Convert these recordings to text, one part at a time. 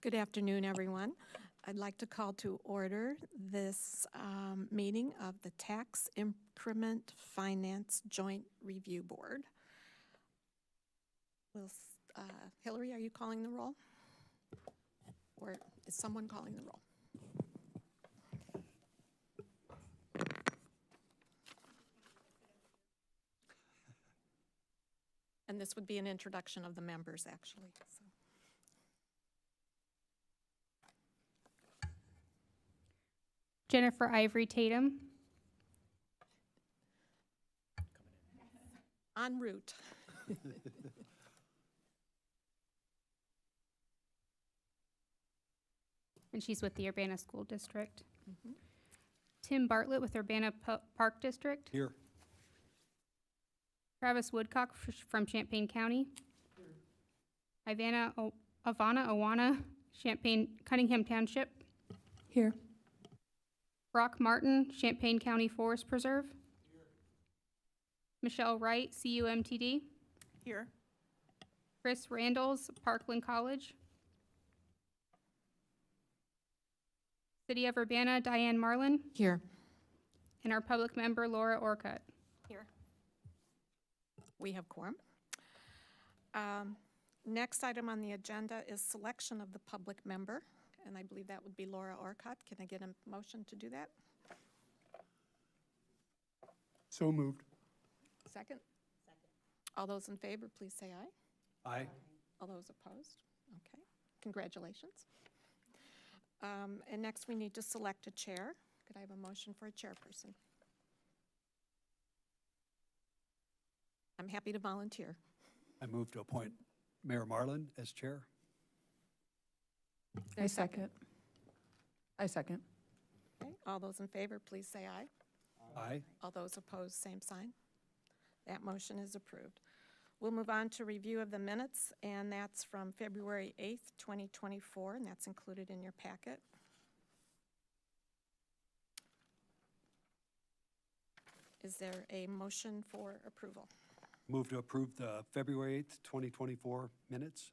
Good afternoon, everyone. I'd like to call to order this meeting of the Tax Increment Finance Joint Review Board. Hillary, are you calling the roll? Or is someone calling the roll? And this would be an introduction of the members, actually. So. Jennifer Ivory Tatum. En route. And she's with the Urbana School District. Mm-hmm. Tim Bartlett with Urbana Park District. Here. Travis Woodcock from Champaign County. Ivana Awana, Champaign Cunningham Township. Here. Brock Martin, Champaign County Forest Preserve. Michelle Wright, CUMTD. Here. Chris Randalls, Parkland College. City of Urbana, Diane Marlin. Here. And our public member, Laura Orcutt. Here. We have quorum. Next item on the agenda is selection of the public member, and I believe that would be Laura Orcutt. Can I get a motion to do that? So moved. Second? Second. All those in favor, please say aye. Aye. All those opposed? Okay. Congratulations. And next, we need to select a chair. Could I have a motion for a chairperson? I'm happy to volunteer. I move to appoint Mayor Marlin as chair. I second. I second. Okay. All those in favor, please say aye. Aye. All those opposed, same sign. That motion is approved. We'll move on to review of the minutes, and that's from February 8th, 2024, and that's included in your packet. Is there a motion for approval? Move to approve the February 8th, 2024 minutes.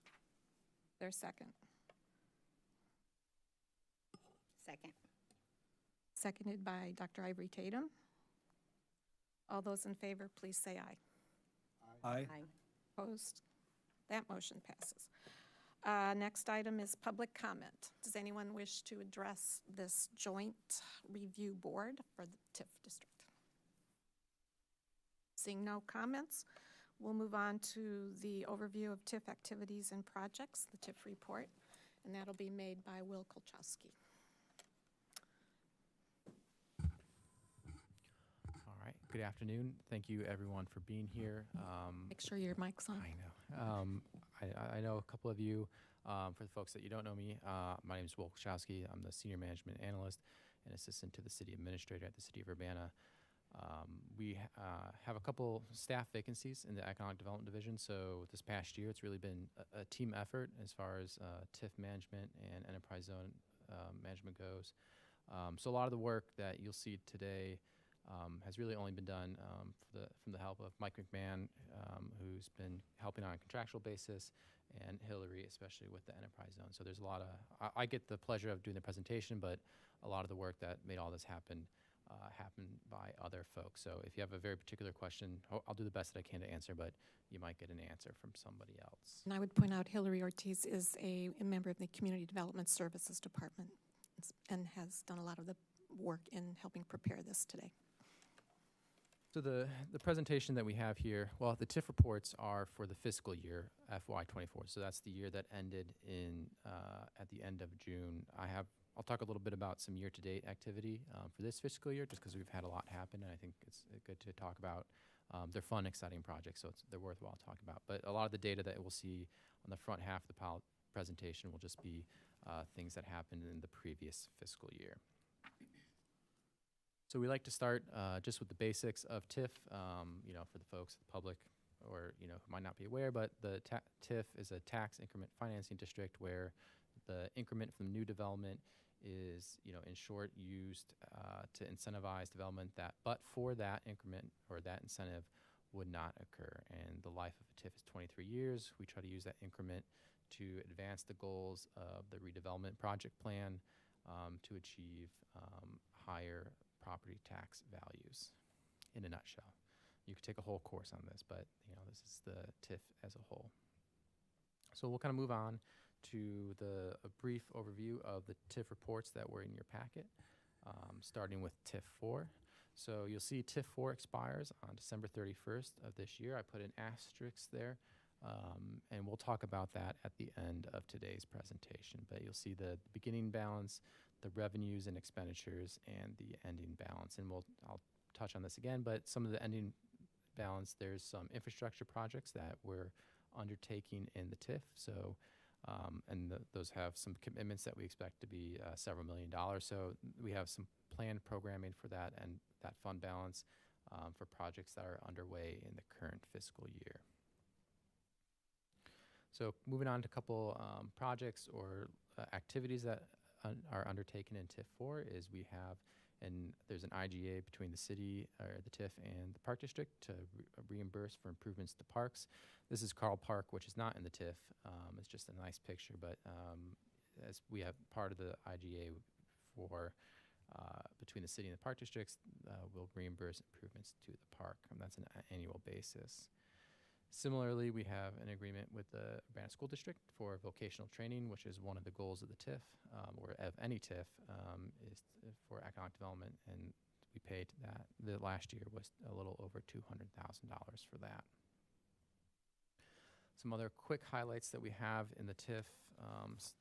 There's second. Second. Seconded by Dr. Ivory Tatum. All those in favor, please say aye. Aye. Opposed? That motion passes. Next item is public comment. Does anyone wish to address this joint review board for the TIF district? Seeing no comments, we'll move on to the overview of TIF activities and projects, the TIF report, and that'll be made by Will Kolchowski. All right, good afternoon. Thank you everyone for being here. Make sure your mic's on. I know. I know a couple of you. For the folks that you don't know me, my name is Will Kolchowski. I'm the Senior Management Analyst and Assistant to the City Administrator at the City of Urbana. We have a couple staff vacancies in the Economic Development Division, so this past year it's really been a team effort as far as TIF management and enterprise zone management goes. So a lot of the work that you'll see today has really only been done from the help of Mike McMahon, who's been helping on a contractual basis, and Hillary, especially with the enterprise zone. So there's a lot of, I get the pleasure of doing the presentation, but a lot of the work that made all this happen happened by other folks. So if you have a very particular question, I'll do the best that I can to answer, but you might get an answer from somebody else. And I would point out Hillary Ortiz is a member of the Community Development Services Department and has done a lot of the work in helping prepare this today. So the presentation that we have here, well, the TIF reports are for the fiscal year, FY24. So that's the year that ended in at the end of June. I'll talk a little bit about some year-to-date activity for this fiscal year, just because we've had a lot happen, and I think it's good to talk about. They're fun, exciting projects, so they're worthwhile talking about. But a lot of the data that we'll see on the front half of the presentation will just be things that happened in the previous fiscal year. So we like to start just with the basics of TIF, for the folks, the public, or who might not be aware, but the TIF is a tax increment financing district where the increment from new development is, in short, used to incentivize development but for that increment or that incentive would not occur. And the life of a TIF is 23 years. We try to use that increment to advance the goals of the redevelopment project plan to achieve higher property tax values in a nutshell. You could take a whole course on this, but this is the TIF as a whole. So we'll kind of move on to a brief overview of the TIF reports that were in your packet, starting with TIF 4. So you'll see TIF 4 expires on December 31st of this year. I put an asterisk there, and we'll talk about that at the end of today's presentation. But you'll see the beginning balance, the revenues and expenditures, and the ending balance. And I'll touch on this again, but some of the ending balance, there's some infrastructure projects that we're undertaking in the TIF. So, those have some commitments that we expect to be several $1 million. So we have some planned programming for that and that fund balance for projects that are underway in the current fiscal year. So moving on to a couple projects or activities that are undertaken in TIF 4 is we have, and there's an IGA between the city, or the TIF, and the Park District to reimburse for improvements to parks. This is Carl Park, which is not in the TIF. It's just a nice picture, but as we have part of the IGA for between the city and the Park Districts, we'll reimburse improvements to the park, and that's an annual basis. Similarly, we have an agreement with the Urbana School District for vocational training, which is one of the goals of the TIF, or of any TIF, is for economic development, and we paid that. The last year was a little over $200,000 for that. Some other quick highlights that we have in the TIF,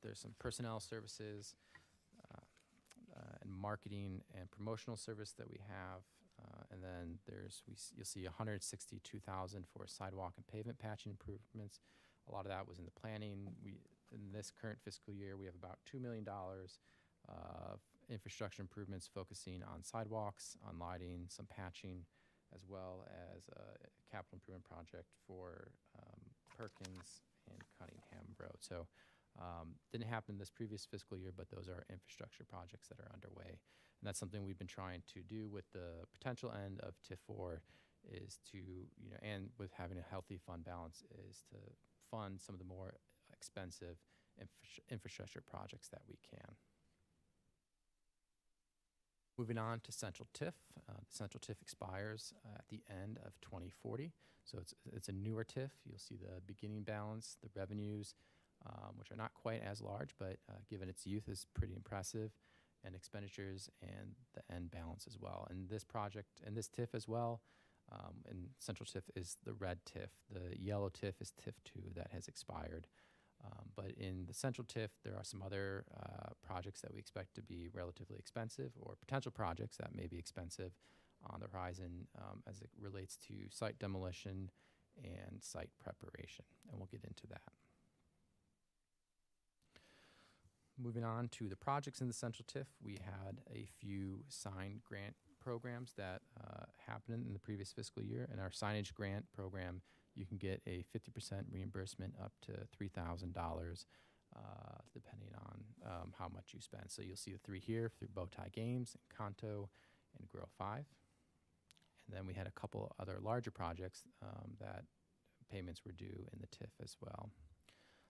there's some personnel services and marketing and promotional service that we have. And then you'll see $162,000 for sidewalk and pavement patching improvements. A lot of that was in the planning. In this current fiscal year, we have about $2 million of infrastructure improvements focusing on sidewalks, on lighting, some patching, as well as a capital improvement project for Perkins and Cunningham Road. So didn't happen this previous fiscal year, but those are infrastructure projects that are underway. And that's something we've been trying to do with the potential end of TIF 4 is to, and with having a healthy fund balance, is to fund some of the more expensive infrastructure projects that we can. Moving on to Central TIF. The Central TIF expires at the end of 2040. So it's a newer TIF. You'll see the beginning balance, the revenues, which are not quite as large, but given its youth is pretty impressive, and expenditures and the end balance as well. And this project and this TIF as well, and Central TIF is the red TIF. The yellow TIF is TIF 2 that has expired. But in the Central TIF, there are some other projects that we expect to be relatively expensive, or potential projects that may be expensive on the horizon as it relates to site demolition and site preparation. And we'll get into that. Moving on to the projects in the Central TIF, we had a few signed grant programs that happened in the previous fiscal year. In our signage grant program, you can get a 50% reimbursement up to $3,000, depending on how much you spend. So you'll see the three here through Bowtie Games, and Kanto, and Grill 5. And then we had a couple other larger projects that payments were due in the TIF as well.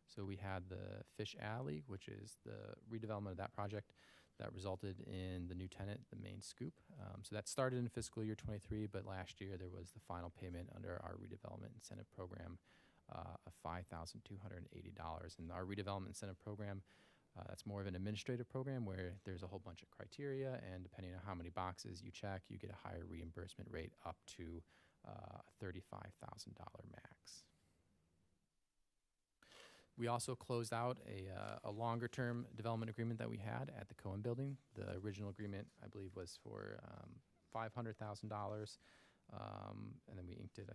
So we had the Fish Alley, which is the redevelopment of that project that resulted in the new tenant, the Main Scoop. So that started in fiscal year 23, but last year there was the final payment under our redevelopment incentive program of $5,280. And our redevelopment incentive program, that's more of an administrative program where there's a whole bunch of criteria, and depending on how many boxes you check, you get a higher reimbursement rate up to $35,000 max. We also closed out a longer-term development agreement that we had at the Cohen Building. The original agreement, I believe, was for $500,000, and then we inked it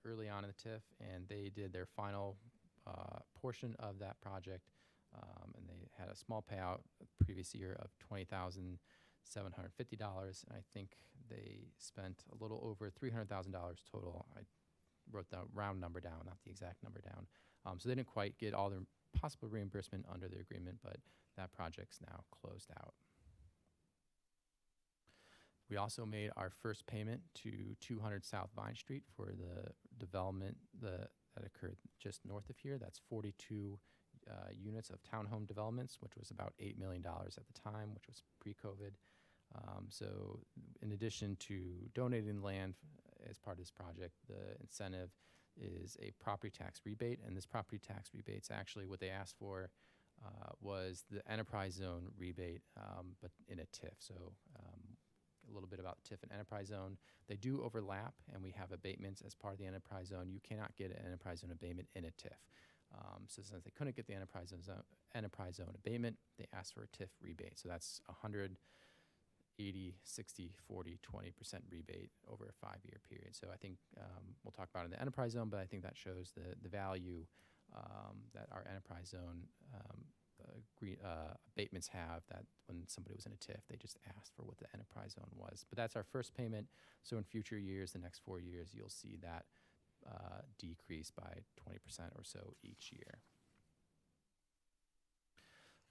early on in the TIF, and they did their final portion of that project, and they had a small payout the previous year of $20,750, and I think they spent a little over $300,000 total. I wrote the round number down, not the exact number down. So they didn't quite get all their possible reimbursement under the agreement, but that project's now closed out. We also made our first payment to 200 South Vine Street for the development that occurred just north of here. That's 42 units of townhome developments, which was about $8 million at the time, which was pre-COVID. So in addition to donating land as part of this project, the incentive is a property tax rebate, and this property tax rebate's actually what they asked for was the enterprise zone rebate, but in a TIF. So a little bit about TIF and enterprise zone. They do overlap, and we have abatements as part of the enterprise zone. You cannot get an enterprise zone abatement in a TIF. So since they couldn't get the enterprise zone abatement, they asked for a TIF rebate. So that's 100, 80, 60, 40, 20% rebate over a 5-year period. So I think we'll talk about it in the enterprise zone, but I think that shows the value that our enterprise zone abatements have, that when somebody was in a TIF, they just asked for what the enterprise zone was. But that's our first payment. So in future years, the next 4 years, you'll see that decrease by 20% or so each year.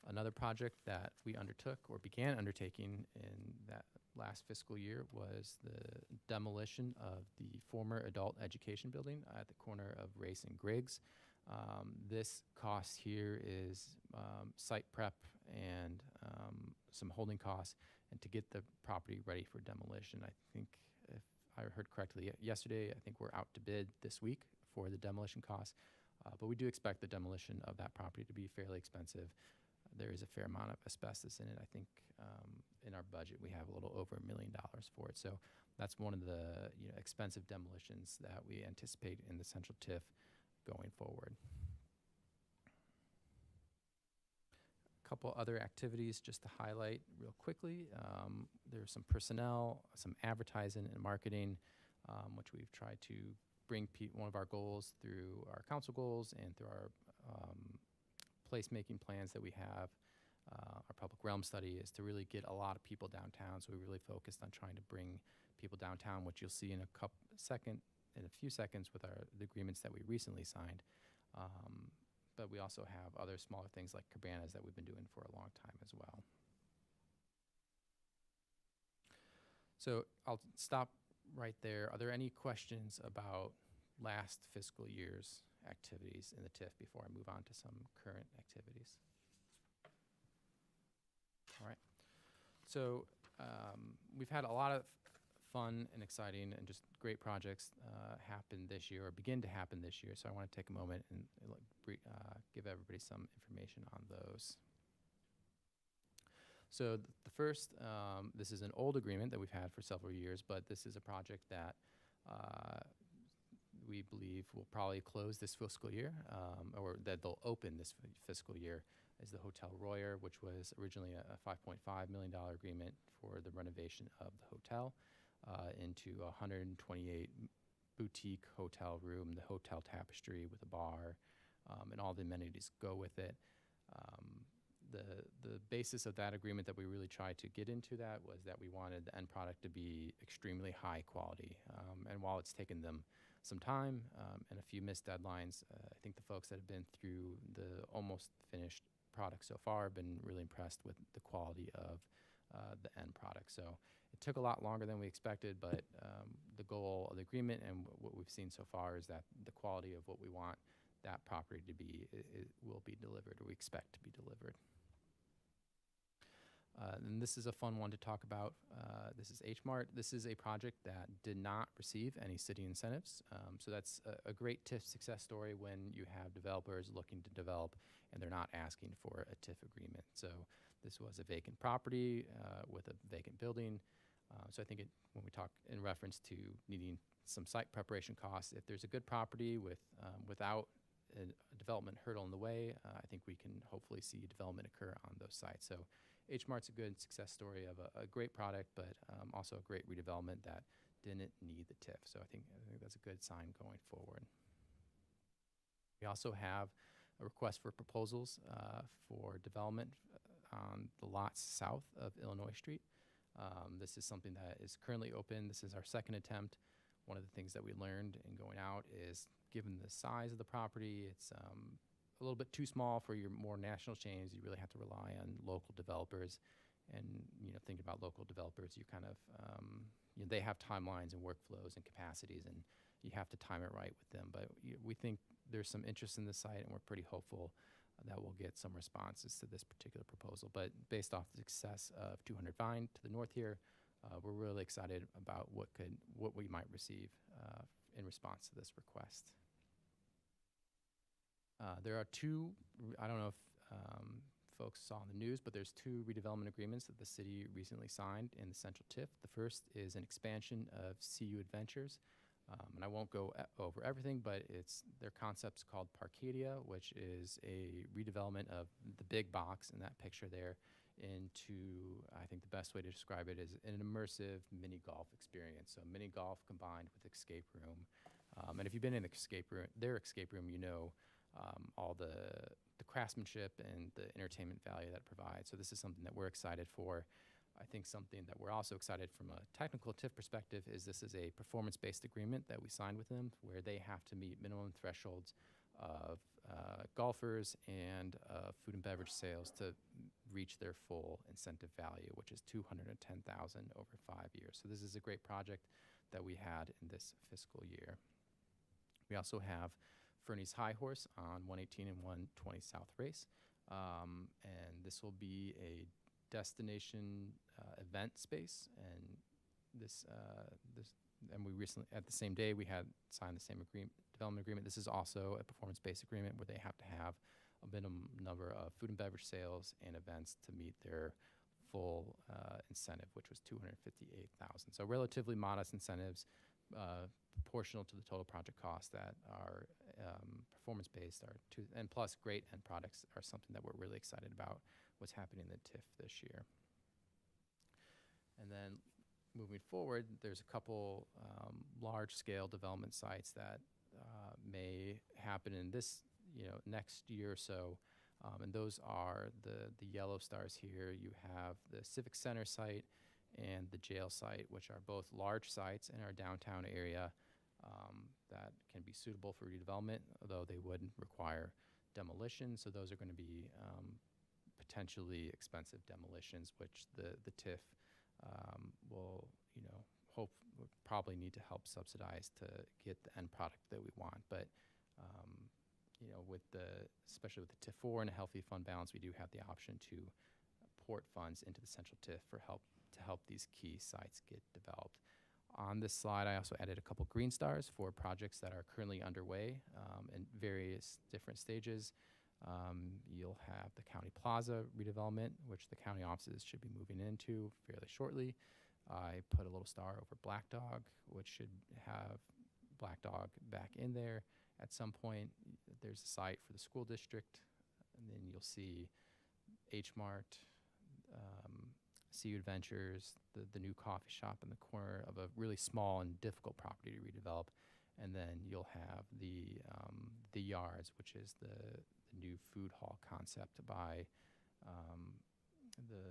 Another project that we undertook or began undertaking in that last fiscal year was the demolition of the former adult education building at the corner of Race and Griggs. This cost here is site prep and some holding costs, and to get the property ready for demolition. I think if I heard correctly yesterday, I think we're out to bid this week for the demolition costs, but we do expect the demolition of that property to be fairly expensive. There is a fair amount of asbestos in it. I think in our budget we have a little over $1 million for it. So that's one of the expensive demolitions that we anticipate in the Central TIF going forward. A couple other activities just to highlight real quickly. There's some personnel, some advertising and marketing, which we've tried to bring one of our goals through our council goals and through our placemaking plans that we have. Our public realm study is to really get a lot of people downtown. So we really focused on trying to bring people downtown, which you'll see in a few seconds with the agreements that we recently signed. But we also have other smaller things like cabanas that we've been doing for a long time as well. So I'll stop right there. Are there any questions about last fiscal year's activities in the TIF before I move on to some current activities? All right. So we've had a lot of fun and exciting and just great projects happen this year, or begin to happen this year. So I want to take a moment and give everybody some information on those. So the first, this is an old agreement that we've had for several years, but this is a project that we believe will probably close this fiscal year, or that they'll open this fiscal year, is the Hotel Royer, which was originally a $5.5 million agreement for the renovation of the hotel into a 128 boutique hotel room, the hotel tapestry with a bar, and all the amenities go with it. The basis of that agreement that we really tried to get into that was that we wanted the end product to be extremely high quality. And while it's taken them some time and a few missed deadlines, I think the folks that have been through the almost finished product so far have been really impressed with the quality of the end product. So it took a lot longer than we expected, but the goal of the agreement and what we've seen so far is that the quality of what we want that property to be will be delivered, or we expect to be delivered. And this is a fun one to talk about. This is H Mart. This is a project that did not receive any city incentives. So that's a great TIF success story when you have developers looking to develop and they're not asking for a TIF agreement. So this was a vacant property with a vacant building. So I think when we talk in reference to needing some site preparation costs, if there's a good property without a development hurdle in the way, I think we can hopefully see development occur on those sites. So H Mart's a good success story of a great product, but also a great redevelopment that didn't need the TIF. So I think that's a good sign going forward. We also have a request for proposals for development on the lots south of Illinois Street. This is something that is currently open. This is our second attempt. One of the things that we learned in going out is, given the size of the property, it's a little bit too small for your more national chains. You really have to rely on local developers. And thinking about local developers, you kind of they have timelines and workflows and capacities, and you have to time it right with them. But we think there's some interest in this site, and we're pretty hopeful that we'll get some responses to this particular proposal. But based off the success of 200 Vine to the north here, we're really excited about what we might receive in response to this request. There are two, I don't know if folks saw in the news, but there's two redevelopment agreements that the city recently signed in the Central TIF. The first is an expansion of CU Adventures. And I won't go over everything, but their concept's called Parkadia, which is a redevelopment of the big box in that picture there into, I think the best way to describe it is an immersive mini golf experience. So mini golf combined with escape room. And if you've been in their escape room, you know all the craftsmanship and the entertainment value that it provides. So this is something that we're excited for. I think something that we're also excited from a technical TIF perspective is this is a performance-based agreement that we signed with them where they have to meet minimum thresholds of golfers and food and beverage sales to reach their full incentive value, which is $210,000 over 5 years. So this is a great project that we had in this fiscal year. We also have Fernie's High Horse on 118 and 120 South Race. And this will be a destination event space, and and we recently, at the same day, we had signed the same development agreement. This is also a performance-based agreement where they have to have a minimum number of food and beverage sales and events to meet their full incentive, which was $258,000. So relatively modest incentives, proportional to the total project cost that are performance-based, and plus great end products are something that we're really excited about what's happening in the TIF this year. And then moving forward, there's a couple large-scale development sites that may happen in this next year or so. And those are the yellow stars here. You have the Civic Center site and the jail site, which are both large sites in our downtown area that can be suitable for redevelopment, although they would require demolition. So those are going to be potentially expensive demolitions, which the TIF will probably need to help subsidize to get the end product that we want. But especially with the TIF 4 and a healthy fund balance, we do have the option to port funds into the central TIF to help these key sites get developed. On this slide, I also added a couple green stars for projects that are currently underway in various different stages. You'll have the County Plaza redevelopment, which the county offices should be moving into fairly shortly. I put a little star over Black Dog, which should have Black Dog back in there at some point. There's a site for the school district, and then you'll see H Mart, CU Adventures, the new coffee shop in the corner of a really small and difficult property to redevelop. And then you'll have the Yards, which is the new food hall concept by the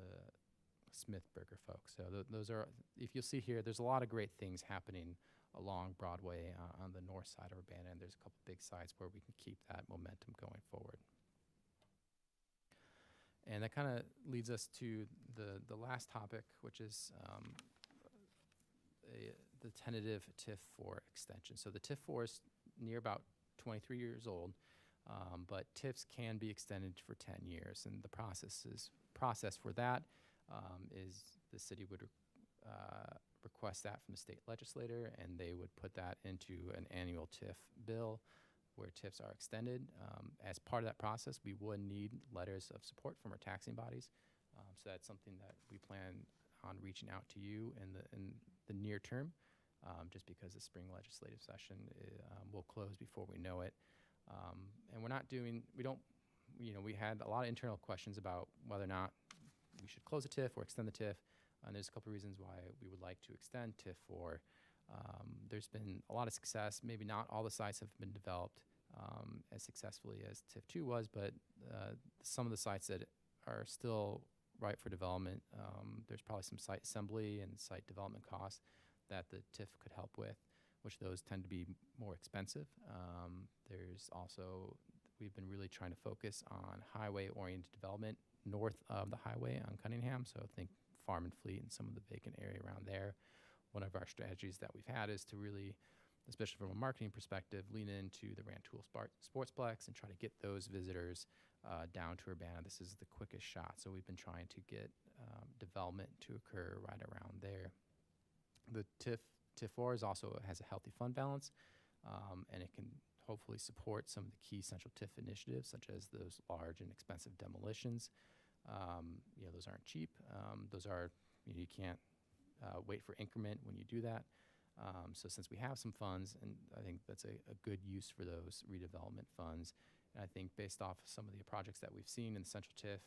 Smith Burger folks. So those are, if you'll see here, there's a lot of great things happening along Broadway on the north side of Urbana, and there's a couple big sites where we can keep that momentum going forward. And that kind of leads us to the last topic, which is the tentative TIF 4 extension. So the TIF 4 is near about 23 years old, but TIFs can be extended for 10 years. And the process for that is the city would request that from the state legislator, and they would put that into an annual TIF bill where TIFs are extended. As part of that process, we would need letters of support from our taxing bodies. So that's something that we plan on reaching out to you in the near term, just because the spring legislative session will close before we know it. And we had a lot of internal questions about whether or not we should close the TIF or extend the TIF. And there's a couple of reasons why we would like to extend TIF 4. There's been a lot of success. Maybe not all the sites have been developed as successfully as TIF 2 was, but some of the sites that are still ripe for development, there's probably some site assembly and site development costs that the TIF could help with, which those tend to be more expensive. There's also, we've been really trying to focus on highway-oriented development north of the highway on Cunningham, so think Farm and Fleet and some of the vacant area around there. One of our strategies that we've had is to really, especially from a marketing perspective, lean into the Rantoul Sportsplex and try to get those visitors down to Urbana, this is the quickest shot. So we've been trying to get development to occur right around there. The TIF4 is also has a healthy fund balance, and it can hopefully support some of the key central TIF initiatives, such as those large and expensive demolitions. Those aren't cheap. Those are, you can't wait for increment when you do that. So since we have some funds, and I think that's a good use for those redevelopment funds, and I think based off some of the projects that we've seen in the Central TIF,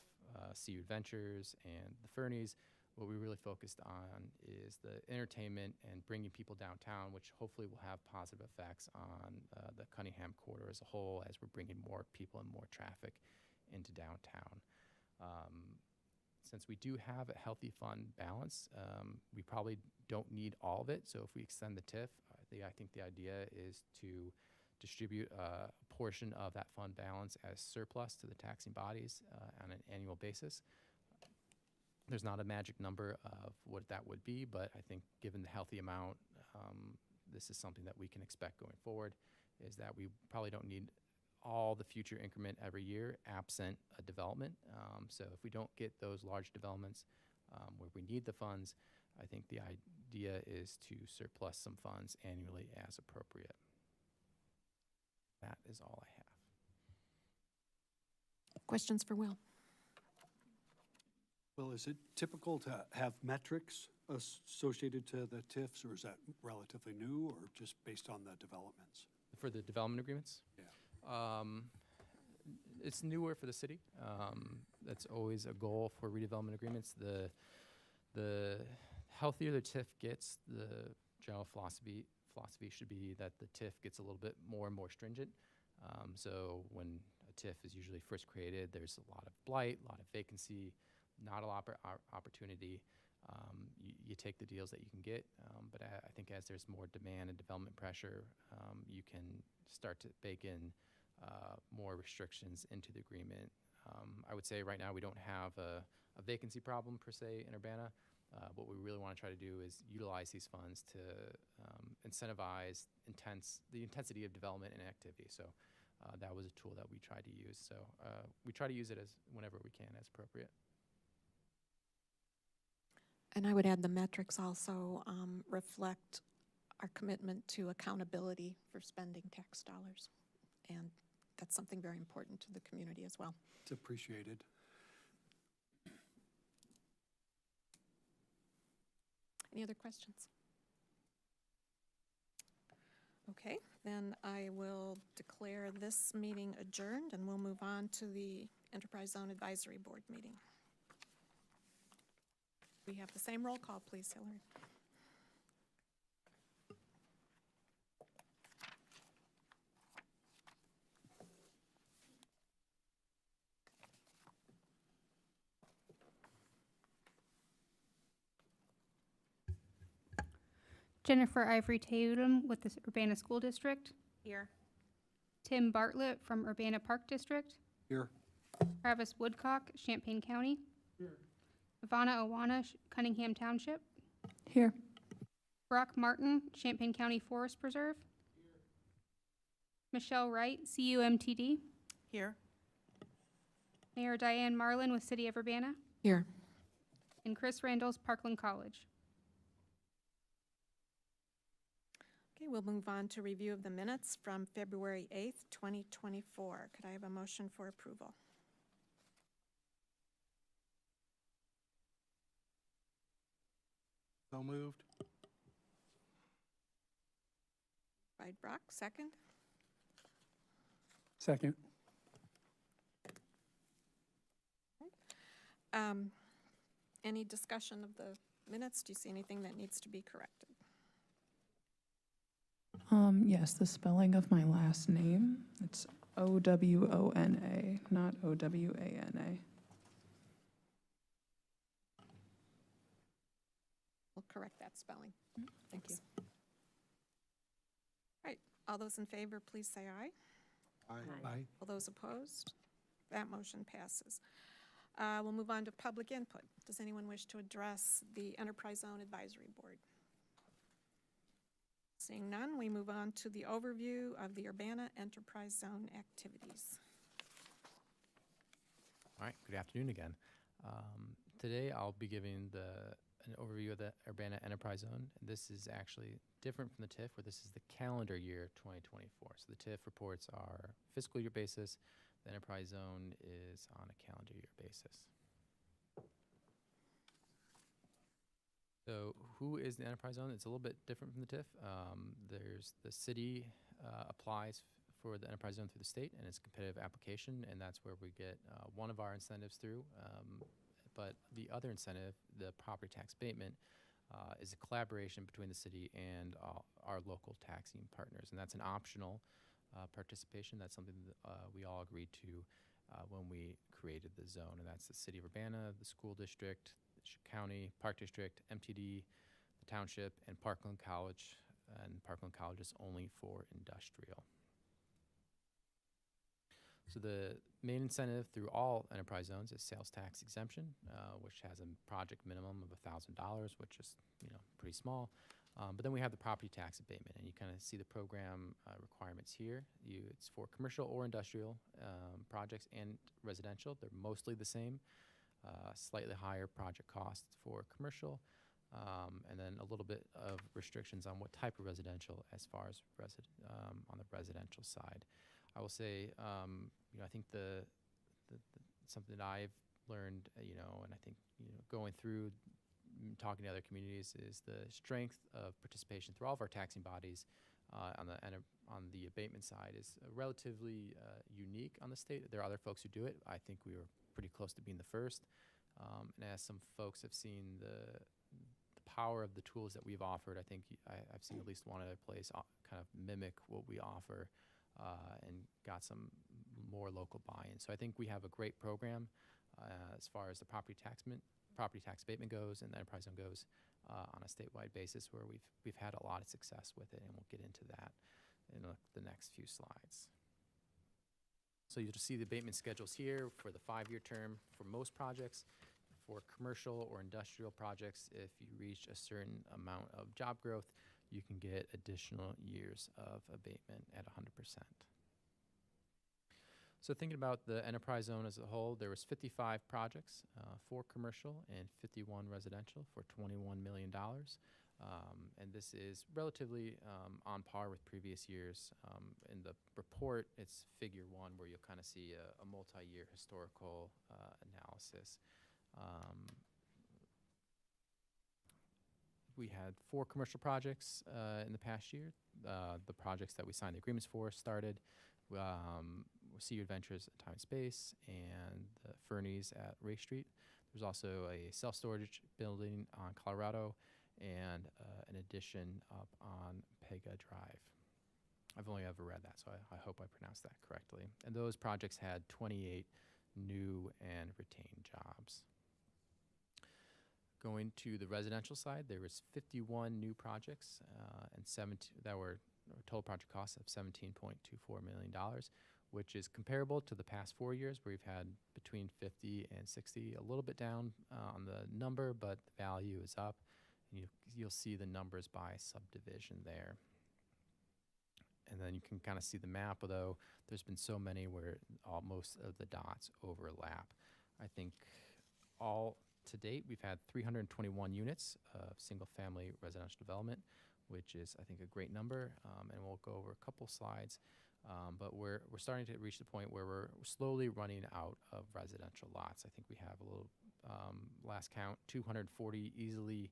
CU Adventures, and the Fernies, what we really focused on is the entertainment and bringing people downtown, which hopefully will have positive effects on the Cunningham corridor as a whole, as we're bringing more people and more traffic into downtown. Since we do have a healthy fund balance, we probably don't need all of it. So if we extend the TIF, I think the idea is to distribute a portion of that fund balance as surplus to the taxing bodies on an annual basis. There's not a magic number of what that would be, but I think given the healthy amount, this is something that we can expect going forward, is that we probably don't need all the future increment every year absent a development. So if we don't get those large developments where we need the funds, I think the idea is to surplus some funds annually as appropriate. That is all I have. Questions for Will? Well, is it typical to have metrics associated to the TIFs, or is that relatively new, or just based on the developments? For the development agreements? Yeah. It's newer for the city. That's always a goal for redevelopment agreements. The healthier the TIF gets, the general philosophy should be that the TIF gets a little bit more and more stringent. So when a TIF is usually first created, there's a lot of blight, a lot of vacancy, not a lot of opportunity. You take the deals that you can get, but I think as there's more demand and development pressure, you can start to bake in more restrictions into the agreement. I would say right now we don't have a vacancy problem per se in Urbana. What we really want to try to do is utilize these funds to incentivize the intensity of development and activity. So that was a tool that we tried to use. So we try to use it as whenever we can as appropriate. And I would add the metrics also reflect our commitment to accountability for spending tax dollars. And that's something very important to the community as well. It's appreciated. Any other questions? Okay, then I will declare this meeting adjourned, and we'll move on to the Enterprise Zone Advisory Board meeting. We have the same roll call, please, Hillary. Jennifer Ivory Tatum with the Urbana School District. Here. Tim Bartlett from Urbana Park District. Here. Travis Woodcock, Champaign County. Here. Ivana Awana, Cunningham Township. Here. Brock Martin, Champaign County Forest Preserve. Here. Michelle Wright, CUMTD. Here. Mayor Diane Marlin with City of Urbana. Here. And Chris Randalls, Parkland College. Okay, we'll move on to review of the minutes from February 8th, 2024. Could I have a motion for approval? So moved. By Brock, second. Second. Any discussion of the minutes? Do you see anything that needs to be corrected? Yes, the spelling of my last name. It's O-W-O-N-A, not O-W-A-N-A. We'll correct that spelling. Thanks. All right, all those in favor, please say aye. Aye. All those opposed? That motion passes. We'll move on to public input. Does anyone wish to address the Enterprise Zone Advisory Board? Seeing none, we move on to the overview of the Urbana Enterprise Zone activities. All right, good afternoon again. Today I'll be giving an overview of the Urbana Enterprise Zone. This is actually different from the TIF, where this is the calendar year 2024. So the TIF reports are fiscal year basis. The Enterprise Zone is on a calendar year basis. So who is the Enterprise Zone? It's a little bit different from the TIF. There's the city applies for the Enterprise Zone through the state, and it's a competitive application, and that's where we get one of our incentives through. But the other incentive, the property tax abatement, is a collaboration between the city and our local taxing partners, and that's an optional participation. That's something that we all agreed to when we created the zone, and that's the City of Urbana, the school district, County, Park District, MTD, the township, and Parkland College. And Parkland College is only for industrial. So the main incentive through all enterprise zones is sales tax exemption, which has a project minimum of $1,000, which is pretty small. But then we have the property tax abatement, and you kind of see the program requirements here. It's for commercial or industrial projects and residential. They're mostly the same. Slightly higher project costs for commercial, and then a little bit of restrictions on what type of residential as far as on the residential side. I will say, I think the something that I've learned, and I think going through talking to other communities is the strength of participation through all of our taxing bodies on the abatement side is relatively unique on the state. There are other folks who do it. I think we were pretty close to being the first. And as some folks have seen the power of the tools that we've offered, I think I've seen at least one other place kind of mimic what we offer and got some more local buy-in. So I think we have a great program as far as the property tax abatement goes and the enterprise zone goes on a statewide basis, where we've had a lot of success with it, and we'll get into that in the next few slides. So you'll just see the abatement schedules here for the 5-year term for most projects. For commercial or industrial projects, if you reach a certain amount of job growth, you can get additional years of abatement at 100%. So thinking about the enterprise zone as a whole, there was 55 projects, 4 commercial and 51 residential for $21 million. And this is relatively on par with previous years. In the report, it's figure 1, where you'll kind of see a multi-year historical analysis. We had 4 commercial projects in the past year. The projects that we signed the agreements for started Sea Adventures at Time and Space and the Fernies at Ray Street. There's also a self-storage building on Colorado and an addition up on Pega Drive. I've only ever read that, so I hope I pronounced that correctly. And those projects had 28 new and retained jobs. Going to the residential side, there was 51 new projects and 17 that were a total project cost of $17.24 million, which is comparable to the past 4 years, where we've had between 50 and 60, a little bit down on the number, but the value is up. You'll see the numbers by subdivision there. And then you can kind of see the map, although there's been so many where most of the dots overlap. I think all to date, we've had 321 units of single-family residential development, which is, I think, a great number. And we'll go over a couple slides. But we're starting to reach the point where we're slowly running out of residential lots. I think we have a little, last count, 240 easily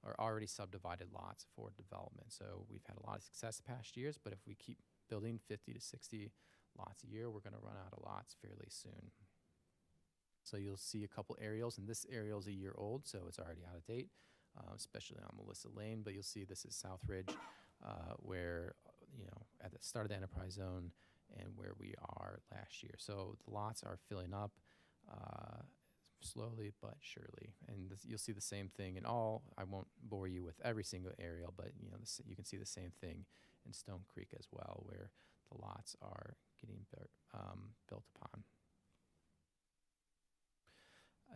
or already subdivided lots for development. So we've had a lot of success the past years, but if we keep building 50 to 60 lots a year, we're going to run out of lots fairly soon. So you'll see a couple aerials, and this aerial is a year old, so it's already out of date, especially on Melissa Lane. But you'll see this is South Ridge, where, at the start of the enterprise zone and where we are last year. So the lots are filling up slowly but surely. And you'll see the same thing in all. I won't bore you with every single aerial, but you can see the same thing in Stone Creek as well, where the lots are getting built upon.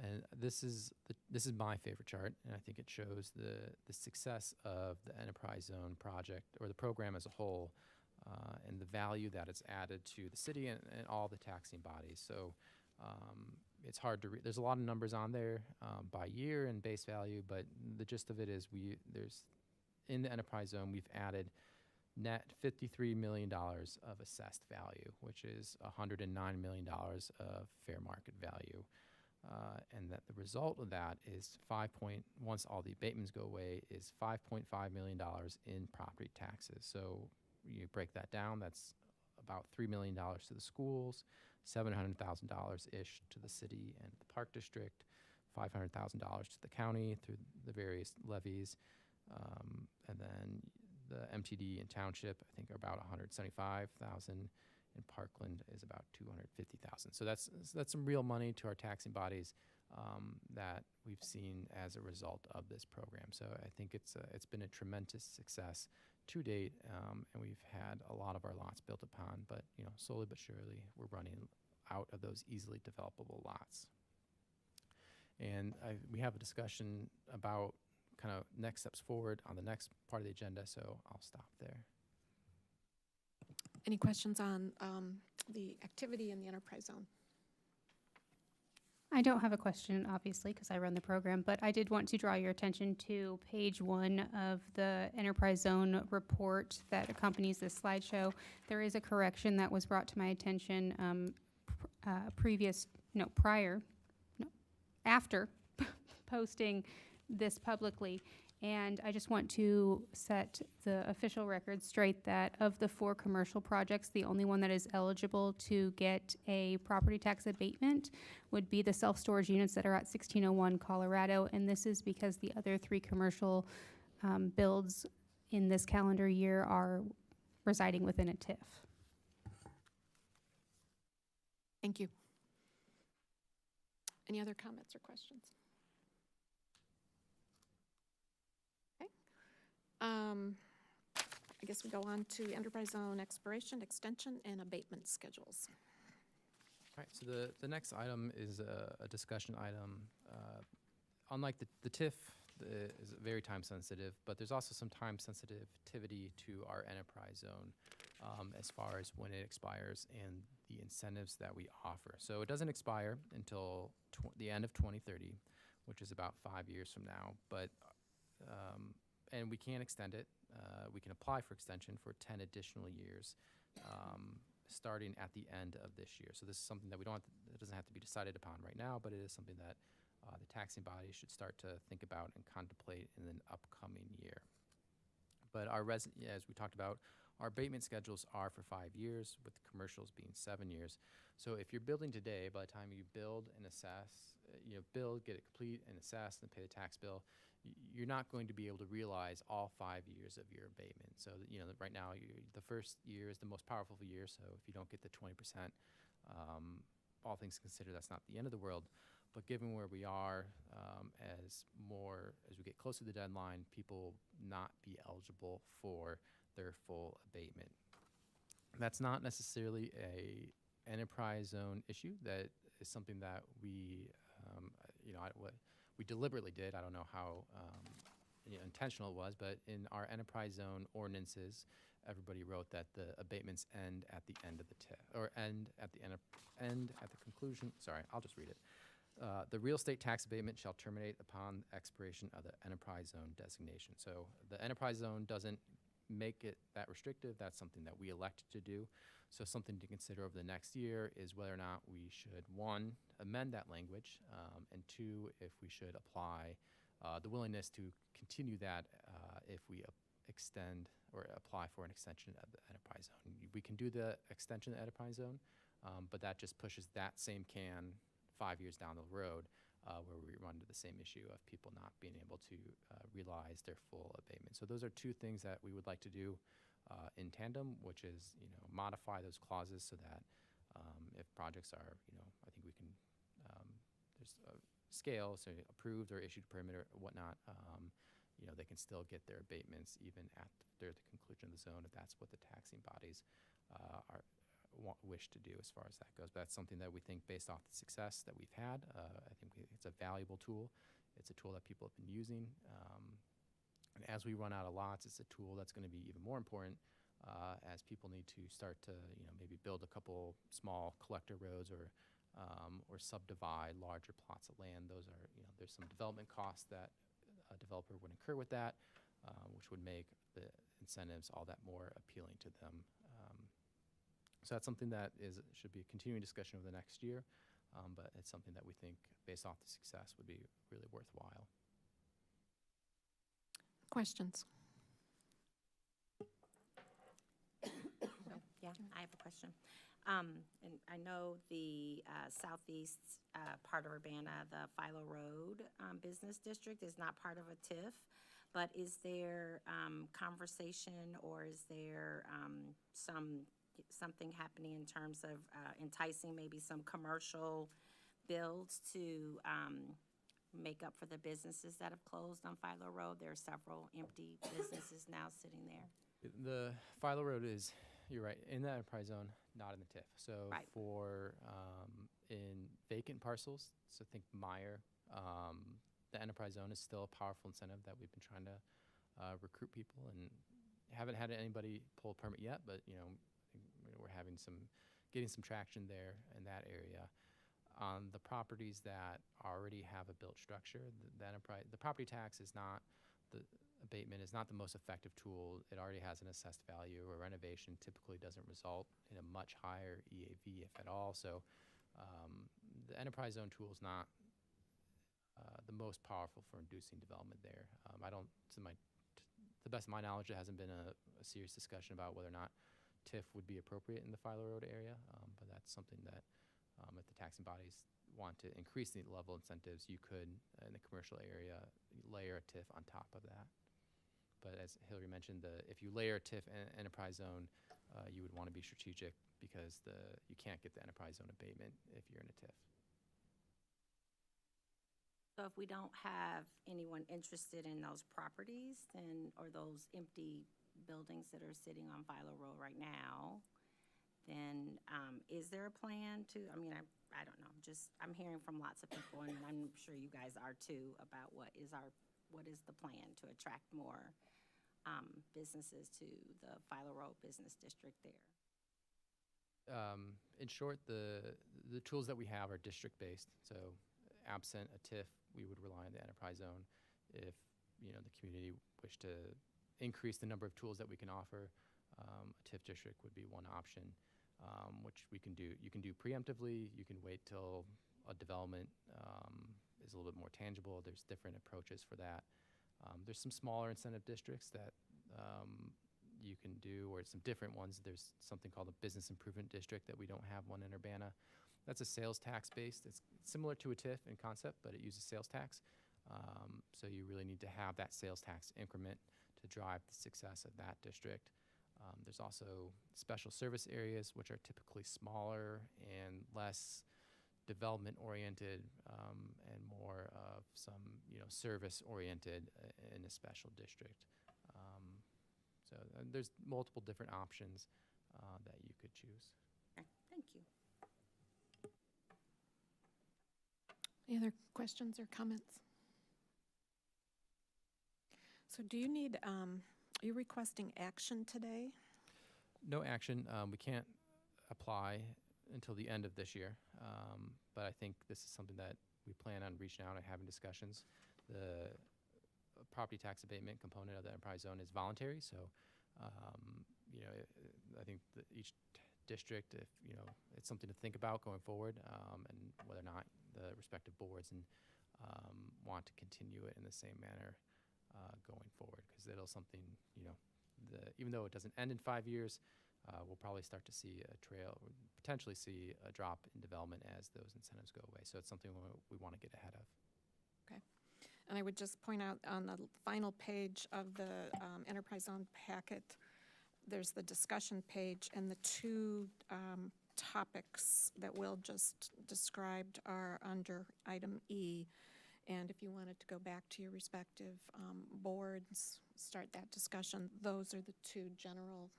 And this is my favorite chart, and I think it shows the success of the enterprise zone project, or the program as a whole, and the value that it's added to the city and all the taxing bodies. So it's hard to there's a lot of numbers on there by year and base value, but the gist of it is there's in the enterprise zone we've added net $53 million of assessed value, which is $109 million of fair market value. And that the result of that is once all the abatements go away, is $5.5 million in property taxes. So you break that down, that's about $3 million to the schools, $700,000-ish to the city and the park district, $500,000 to the county through the various levies, and then the MTD and township, I think, are about $175,000, and Parkland is about $250,000. So that's some real money to our taxing bodies that we've seen as a result of this program. So I think it's been a tremendous success to date, and we've had a lot of our lots built upon. But slowly but surely, we're running out of those easily developable lots. And we have a discussion about kind of next steps forward on the next part of the agenda, so I'll stop there. Any questions on the activity in the enterprise zone? I don't have a question, obviously, because I run the program, but I did want to draw your attention to page 1 of the enterprise zone report that accompanies this slideshow. There is a correction that was brought to my attention after posting this publicly. And I just want to set the official record straight that of the 4 commercial projects, the only one that is eligible to get a property tax abatement would be the self-storage units that are at 1601 Colorado. And this is because the other 3 commercial builds in this calendar year are residing within a TIF. Thank you. Any other comments or questions? I guess we go on to enterprise zone expiration, extension, and abatement schedules. All right, so the next item is a discussion item. Unlike the TIF is very time sensitive, but there's also some time sensitivity to our enterprise zone as far as when it expires and the incentives that we offer. So it doesn't expire until the end of 2030, which is about 5 years from now, but and we can extend it. We can apply for extension for 10 additional years, starting at the end of this year. So this is something that it doesn't have to be decided upon right now, but it is something that the taxing body should start to think about and contemplate in an upcoming year. But as we talked about, our abatement schedules are for 5 years, with commercials being 7 years. So if you're building today, by the time you build and assess, get it complete and assess and pay the tax bill, you're not going to be able to realize all 5 years of your abatement. So right now, the first year is the most powerful year. So if you don't get the 20%, all things considered, that's not the end of the world. But given where we are, as we get closer to the deadline, people will not be eligible for their full abatement. That's not necessarily a enterprise zone issue. That is something that we deliberately did. I don't know how intentional it was, but in our enterprise zone ordinances, everybody wrote that the abatements end at the end of the TIF, or end at the conclusion. Sorry, I'll just read it. The real estate tax abatement shall terminate upon expiration of the enterprise zone designation. So the enterprise zone doesn't make it that restrictive. That's something that we elected to do. So something to consider over the next year is whether or not we should, 1, amend that language, and 2, if we should apply the willingness to continue that if we extend or apply for an extension of the enterprise zone. We can do the extension of the enterprise zone, but that just pushes that same can 5 years down the road, where we run into the same issue of people not being able to realize their full abatement. So those are 2 things that we would like to do in tandem, which is modify those clauses so that if projects are I think we can there's a scale, so approved or issued permit or whatnot, they can still get their abatements even after the conclusion of the zone if that's what the taxing bodies wish to do as far as that goes. But that's something that we think, based off the success that we've had, I think it's a valuable tool. It's a tool that people have been using. And as we run out of lots, it's a tool that's going to be even more important as people need to start to maybe build a couple small collector roads or or subdivide larger plots of land. Those are, there's some development costs that a developer would incur with that, which would make the incentives all that more appealing to them. So that's something that should be a continuing discussion over the next year, but it's something that we think, based off the success, would be really worthwhile. Questions? Yeah, I have a question. And I know the southeast part of Urbana, the Philo Road Business District is not part of a TIF, but is there conversation, or is there something happening in terms of enticing maybe some commercial builds to make up for the businesses that have closed on Philo Road? There are several empty businesses now sitting there. The Philo Road is, you're right, in the enterprise zone, not in the TIF. So Right. for in vacant parcels, so think Meyer, the enterprise zone is still a powerful incentive that we've been trying to recruit people, and haven't had anybody pull a permit yet, but we're getting some traction there in that area. On the properties that already have a built structure, the property tax is not the abatement is not the most effective tool. It already has an assessed value. A renovation typically doesn't result in a much higher EAV, if at all. So the enterprise zone tool is not the most powerful for inducing development there. To the best of my knowledge, there hasn't been a serious discussion about whether or not TIF would be appropriate in the Philo Road area, but that's something that if the taxing bodies want to increase the level incentives, you could, in the commercial area, layer a TIF on top of that. But as Hillary mentioned, if you layer a TIF and enterprise zone, you would want to be strategic, because you can't get the enterprise zone abatement if you're in a TIF. So if we don't have anyone interested in those properties, or those empty buildings that are sitting on Philo Road right now, then is there a plan to, I don't know, I'm hearing from lots of people, and I'm sure you guys are too, about what is the plan to attract more businesses to the Philo Road Business District there? In short, the tools that we have are district-based. So absent a TIF, we would rely on the enterprise zone. If the community wished to increase the number of tools that we can offer, a TIF district would be one option, which we can do. You can do preemptively. You can wait till a development is a little bit more tangible. There's different approaches for that. There's some smaller incentive districts that you can do, or some different ones. There's something called a business improvement district that we don't have one in Urbana. That's a sales tax based. It's similar to a TIF in concept, but it uses sales tax. So you really need to have that sales tax increment to drive the success of that district. There's also special service areas, which are typically smaller and less development oriented, and more of some service oriented in a special district. So there's multiple different options that you could choose. Okay, thank you. Any other questions or comments? So do you need, are you requesting action today? No action. We can't apply until the end of this year, but I think this is something that we plan on reaching out and having discussions. The property tax abatement component of the enterprise zone is voluntary, so I think that each district, if it's something to think about going forward, and whether or not the respective boards want to continue it in the same manner going forward, because it'll something even though it doesn't end in 5 years, we'll probably start to see potentially see a drop in development as those incentives go away. So it's something we want to get ahead of. Okay. And I would just point out on the final page of the enterprise zone packet, there's the discussion page, and the two topics that Will just described are under item E. And if you wanted to go back to your respective boards, start that discussion, those are the two general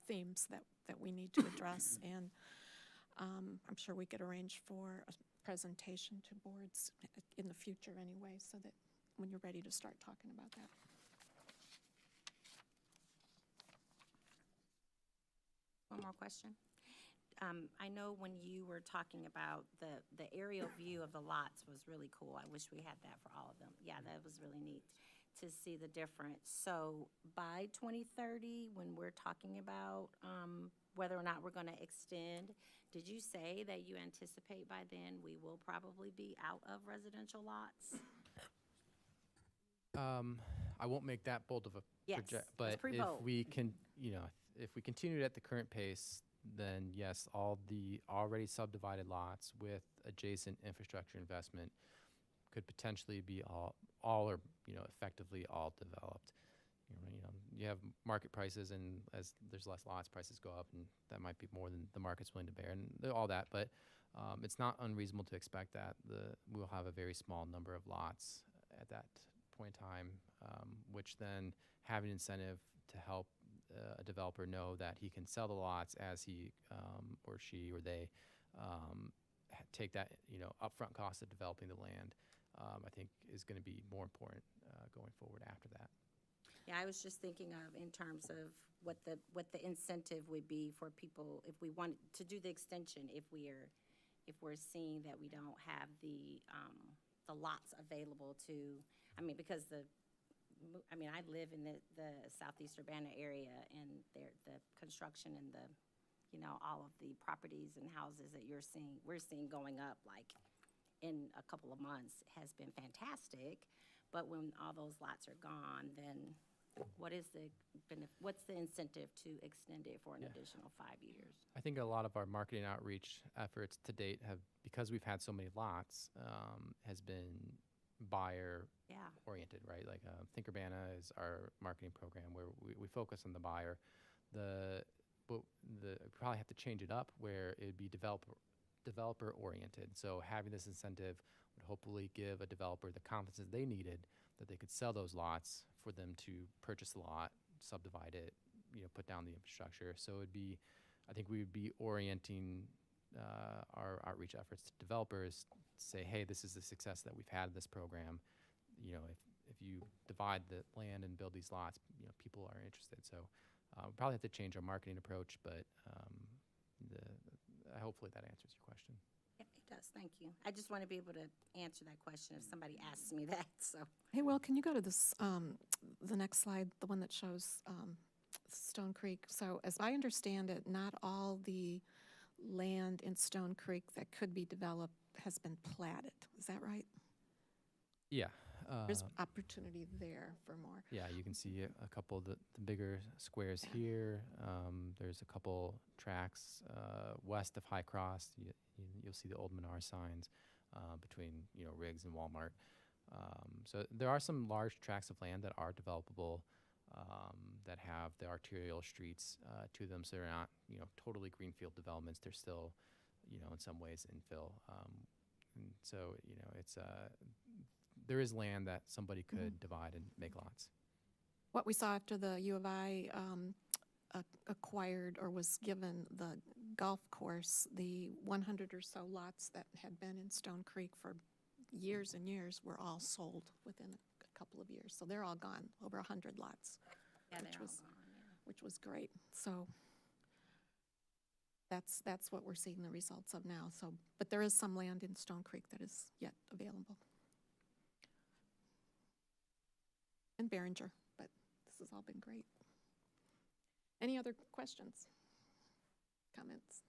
themes that we need to address. And I'm sure we could arrange for a presentation to boards in the future anyway, so that when you're ready to start talking about that. One more question. I know when you were talking about the aerial view of the lots was really cool. I wish we had that for all of them. Yeah, that was really neat to see the difference. So by 2030, when we're talking about whether or not we're going to extend, did you say that you anticipate by then we will probably be out of residential lots? I won't make that bold of a Yes, project, that's but pretty if bold. we can, if we continued at the current pace, then yes, all the already subdivided lots with adjacent infrastructure investment could potentially be all or, effectively all developed. You have market prices, and as there's less lots, prices go up, and that might be more than the market's willing to bear, and all that. But it's not unreasonable to expect that we'll have a very small number of lots at that point in time, which then have an incentive to help a developer know that he can sell the lots as he or she or they take that upfront cost of developing the land. I think is going to be more important going forward after that. Yeah, I was just thinking of in terms of what the incentive would be for people if we want to do the extension, if we're seeing that we don't have the lots available to, because I live in the Southeast Urbana area, and the construction and all of the properties and houses that we're seeing going up like in a couple of months has been fantastic. But when all those lots are gone, then what's the incentive to extend it for an additional 5 years? I think a lot of our marketing outreach efforts to date have, because we've had so many lots, has been buyer oriented, right? Like Think Urbana is our marketing program where we focus on the buyer. We probably have to change it up where it'd be developer oriented. So having this incentive would hopefully give a developer the confidence they needed that they could sell those lots for them to purchase the lot, subdivide it, put down the infrastructure. So I think we would be orienting our outreach efforts to developers to say, hey, this is the success that we've had in this program. If you divide the land and build these lots, people are interested. So we probably have to change our marketing approach, but hopefully that answers your question. Yeah, it does, thank you. I just want to be able to answer that question if somebody asks me that, so. Hey, Will, can you go to this, the next slide, the one that shows Stone Creek? So as I understand it, not all the land in Stone Creek that could be developed has been platted. Is that right? Yeah. There's opportunity there for more. Yeah, you can see a couple of the bigger squares here. There's a couple tracks west of High Cross. You'll see the old Menard signs between Riggs and Walmart. So there are some large tracts of land that are developable that have the arterial streets to them. So they're not totally greenfield developments. They're still in some ways infill. And so it's there is land that somebody could divide and make lots. What we saw after the U of I acquired or was given the golf course, the 100 or so lots that had been in Stone Creek for years and years were all sold within a couple of years. So they're all gone, over 100 lots, Yeah, Which they're all was- gone, yeah. which was great. So that's what we're seeing the results of now. So, but there is some land in Stone Creek that is yet available. And Behringer, but this has all been great. Any other questions? Comments?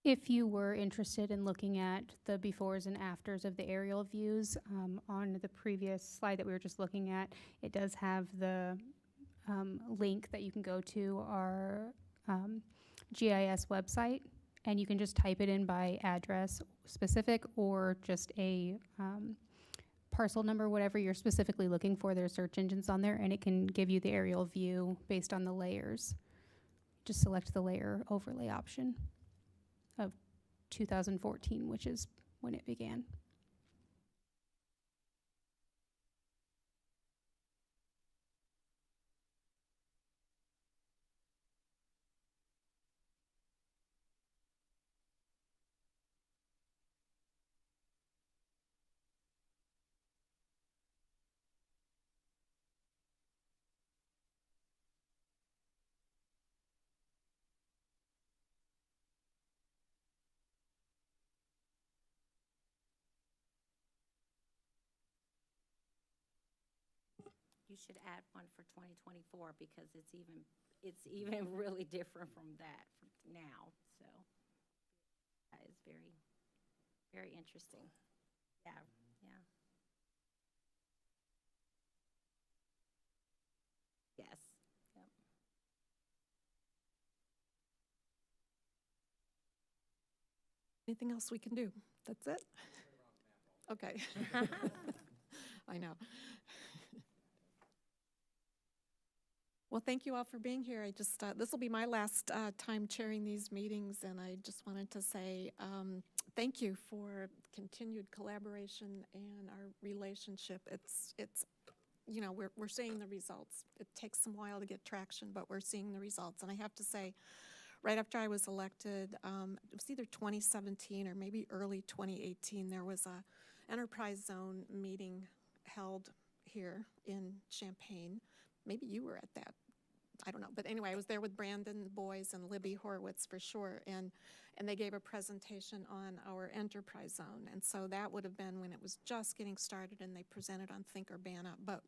If you were interested in looking at the befores and afters of the aerial views, on the previous slide that we were just looking at, it does have the link that you can go to our GIS website, and you can just type it in by address specific or just a parcel number, whatever you're specifically looking for. There are search engines on there, and it can give you the aerial view based on the layers. Just select the layer overlay option of 2014, which is when it began. you should add one for 2024 because it's even really different from that now, so. That is very, very interesting. Yeah, yeah. Yes, yep. Anything else we can do? That's it? Okay. I know. Well, thank you all for being here. I just, this will be my last time chairing these meetings, and I just wanted to say thank you for continued collaboration and our relationship. It's you know, we're seeing the results. It takes some while to get traction, but we're seeing the results. And I have to say, right after I was elected, it was either 2017 or maybe early 2018, there was a enterprise zone meeting held here in Champaign. Maybe you were at that. I don't know. But anyway, I was there with Brandon Boyes and Libby Horowitz for sure. And they gave a presentation on our enterprise zone. And so that would have been when it was just getting started and they presented on Think Urbana. But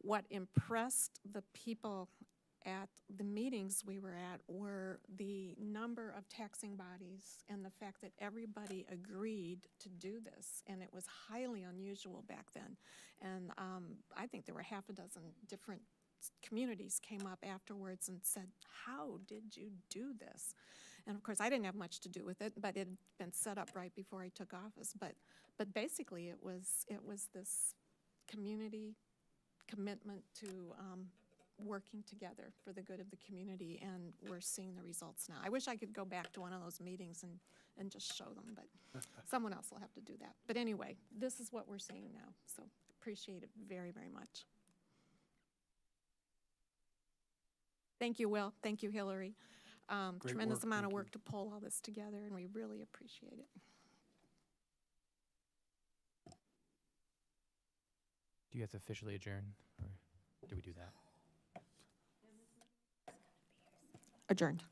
what impressed the people at the meetings we were at were the number of taxing bodies and the fact that everybody agreed to do this. And it was highly unusual back then. And I think there were half a dozen different communities came up afterwards and said, how did you do this? And of course, I didn't have much to do with it, but it had been set up right before I took office. But basically, it was this community commitment to working together for the good of the community, and we're seeing the results now. I wish I could go back to one of those meetings and just show them, but someone else will have to do that. But anyway, this is what we're seeing now, so appreciate it very, very much. Thank you, Will. Thank you, Hillary. Great Tremendous work. amount of Thank you. work to pull all this together, and we really appreciate it. Do you have to officially adjourn, or do we do that? Adjourned.